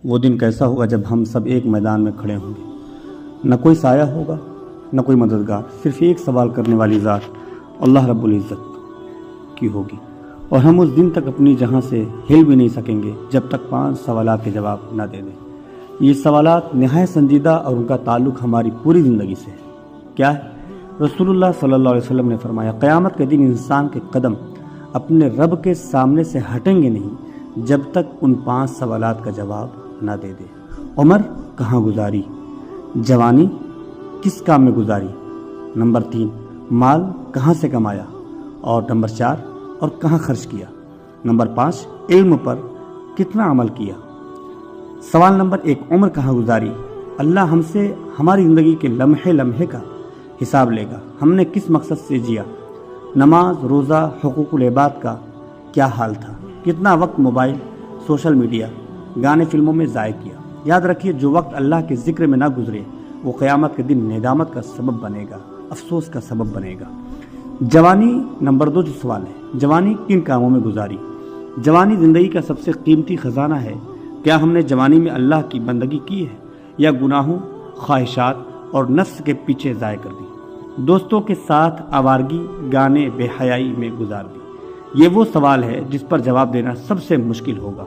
وہ دن کیسا ہوگا جب ہم سب ایک میدان میں کھڑے ہوں گے، نہ کوئی سایہ ہوگا نہ کوئی مددگار، صرف ایک سوال کرنے والی ذات اللہ رب العزت کی ہوگی، اور ہم اس دن تک اپنی جہاں سے ہل بھی نہیں سکیں گے جب تک 5 سوالات کے جواب نہ دے دیں۔ یہ سوالات نہایت سنجیدہ اور ان کا تعلق ہماری پوری زندگی سے ہے۔ کیا ہے؟ رسول اللہ صلی اللہ علیہ وسلم نے فرمایا، قیامت کے دن انسان کے قدم اپنے رب کے سامنے سے ہٹیں گے نہیں جب تک ان 5 سوالات کا جواب نہ دے دے۔ عمر کہاں گزاری؟ جوانی کس کام میں گزاری؟ نمبر 3، مال کہاں سے کمایا؟ اور نمبر 4، اور کہاں خرچ کیا؟ نمبر 5، علم پر کتنا عمل کیا؟ سوال نمبر 1، عمر کہاں گزاری؟ اللہ ہم سے ہماری زندگی کے لمحے لمحے کا حساب لے گا۔ ہم نے کس مقصد سے جیا؟ نماز، روزہ، حقوق العباد کا کیا حال تھا؟ کتنا وقت موبائل، سوشل میڈیا، گانے، فلموں میں ضائع کیا؟ یاد رکھیے، جو وقت اللہ کے ذکر میں نہ گزرے وہ قیامت کے دن ندامت کا سبب بنے گا، افسوس کا سبب بنے گا۔ جوانی نمبر 2 جو سوال ہے، جوانی کن کاموں میں گزاری؟ جوانی زندگی کا سب سے قیمتی خزانہ ہے۔ کیا ہم نے جوانی میں اللہ کی بندگی کی ہے یا گناہوں، خواہشات اور نفس کے پیچھے ضائع کر دی؟ دوستوں کے ساتھ آوارگی، گانے، بے حیائی میں گزار دی؟ یہ وہ سوال ہے جس پر جواب دینا سب سے مشکل ہوگا۔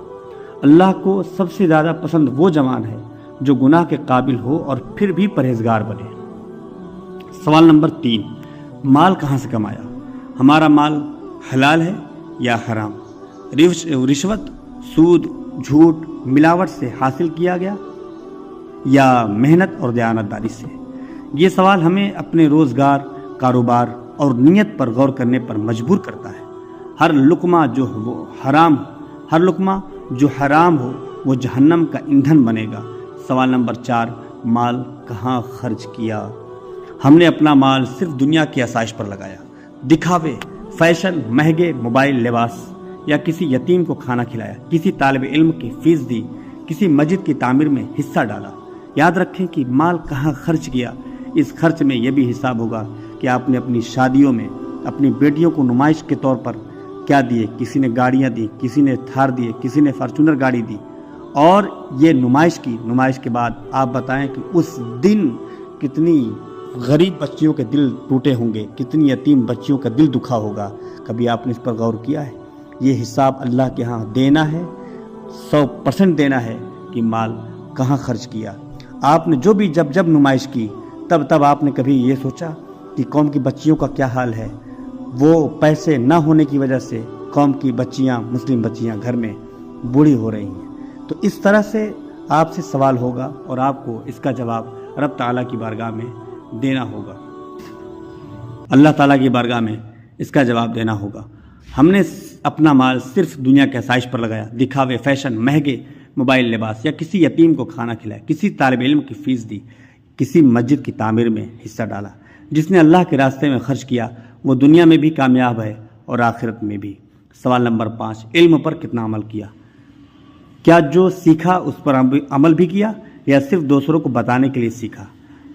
اللہ کو سب سے زیادہ پسند وہ جوان ہے جو گناہ کے قابل ہو اور پھر بھی پرہیزگار بنے۔ سوال نمبر 3، مال کہاں سے کمایا؟ ہمارا مال حلال ہے یا حرام؟ رشوت، سود، جھوٹ، ملاوٹ سے حاصل کیا گیا یا محنت اور دیانتداری سے؟ یہ سوال ہمیں اپنے روزگار، کاروبار اور نیت پر غور کرنے پر مجبور کرتا ہے۔ ہر لقمہ جو حرام ہو وہ جہنم کا ایندھن بنے گا۔ سوال نمبر 4، مال کہاں خرچ کیا؟ ہم نے اپنا مال صرف دنیا کی آسائش پر لگایا، دکھاوے، فیشن، مہنگے موبائل، لباس، یا کسی یتیم کو کھانا کھلایا، کسی طالب علم کی فیس دی، کسی مسجد کی تعمیر میں حصہ ڈالا۔ یاد رکھیں کہ مال کہاں خرچ کیا، اس خرچ میں یہ بھی حساب ہوگا کہ آپ نے اپنی شادیوں میں اپنی بیٹیوں کو نمائش کے طور پر کیا دیے۔ کسی نے گاڑیاں دی، کسی نے تھار دیے، کسی نے فارچونر گاڑی دی، اور یہ نمائش کی۔ نمائش کے بعد آپ بتائیں کہ اس دن کتنی غریب بچیوں کے دل ٹوٹے ہوں گے، کتنی یتیم بچیوں کا دل دکھا ہوگا۔ کبھی آپ نے اس پر غور کیا ہے؟ یہ حساب اللہ کے ہاں دینا ہے، 100% دینا ہے کہ مال کہاں خرچ کیا۔ آپ نے جو بھی جب نمائش کی تب آپ نے کبھی یہ سوچا کہ قوم کی بچیوں کا کیا حال ہے؟ وہ پیسے نہ ہونے کی وجہ سے قوم کی بچیاں، مسلم بچیاں گھر میں بوڑھی ہو رہی ہیں۔ تو اس طرح سے آپ سے سوال ہوگا اور آپ کو اس کا جواب رب تعالیٰ کی بارگاہ میں دینا ہوگا۔ اللہ تعالیٰ کی بارگاہ میں اس کا جواب دینا ہوگا۔ ہم نے اپنا مال صرف دنیا کے آسائش پر لگایا، دکھاوے، فیشن، مہنگے موبائل، لباس، یا کسی یتیم کو کھانا کھلایا، کسی طالب علم کی فیس دی، کسی مسجد کی تعمیر میں حصہ ڈالا۔ جس نے اللہ کے راستے میں خرچ کیا وہ دنیا میں بھی کامیاب ہے اور آخرت میں بھی۔ سوال نمبر 5، علم پر کتنا عمل کیا؟ کیا جو سیکھا اس پر عمل بھی کیا یا صرف دوسروں کو بتانے کے لیے سیکھا؟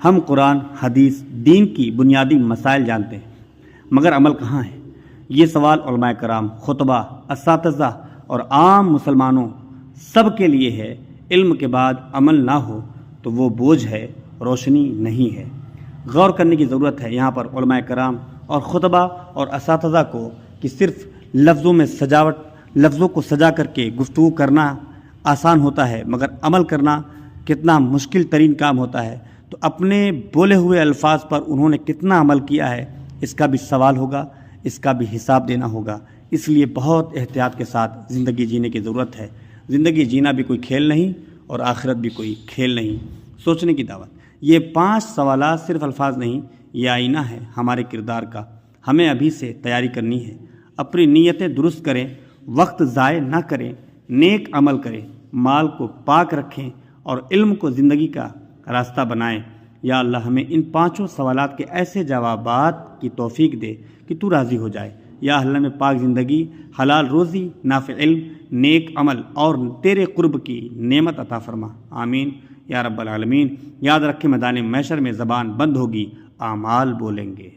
ہم قرآن، حدیث، دین کی بنیادی مسائل جانتے ہیں مگر عمل کہاں ہے؟ یہ سوال علماء کرام، خطبہ، اساتذہ اور عام مسلمانوں سب کے لیے ہے۔ علم کے بعد عمل نہ ہو تو وہ بوجھ ہے، روشنی نہیں ہے۔ غور کرنے کی ضرورت ہے یہاں پر علماء کرام اور خطبہ اور اساتذہ کو کہ صرف لفظوں کو سجا کر کے گفتگو کرنا آسان ہوتا ہے مگر عمل کرنا کتنا مشکل ترین کام ہوتا ہے۔ تو اپنے بولے ہوئے الفاظ پر انہوں نے کتنا عمل کیا ہے، اس کا بھی سوال ہوگا، اس کا بھی حساب دینا ہوگا۔ اس لیے بہت احتیاط کے ساتھ زندگی جینے کی ضرورت ہے۔ زندگی جینا بھی کوئی کھیل نہیں اور آخرت بھی کوئی کھیل نہیں۔ سوچنے کی دعوت۔ یہ 5 سوالات صرف الفاظ نہیں، یہ آئینہ ہے ہمارے کردار کا۔ ہمیں ابھی سے تیاری کرنی ہے۔ اپنی نیتیں درست کریں، وقت ضائع نہ کریں، نیک عمل کریں، مال کو پاک رکھیں اور علم کو زندگی کا راستہ بنائیں۔ یا اللہ ہمیں ان 5 سوالات کے ایسے جوابات کی توفیق دے کہ تو راضی ہو جائے۔ یا اللہ میں پاک زندگی، حلال روزی، نافع علم، نیک عمل اور تیرے قرب کی نعمت عطا فرما۔ آمین یا رب العالمین۔ یاد رکھیں میدان محشر میں زبان بند ہوگی، اعمال بولیں گے۔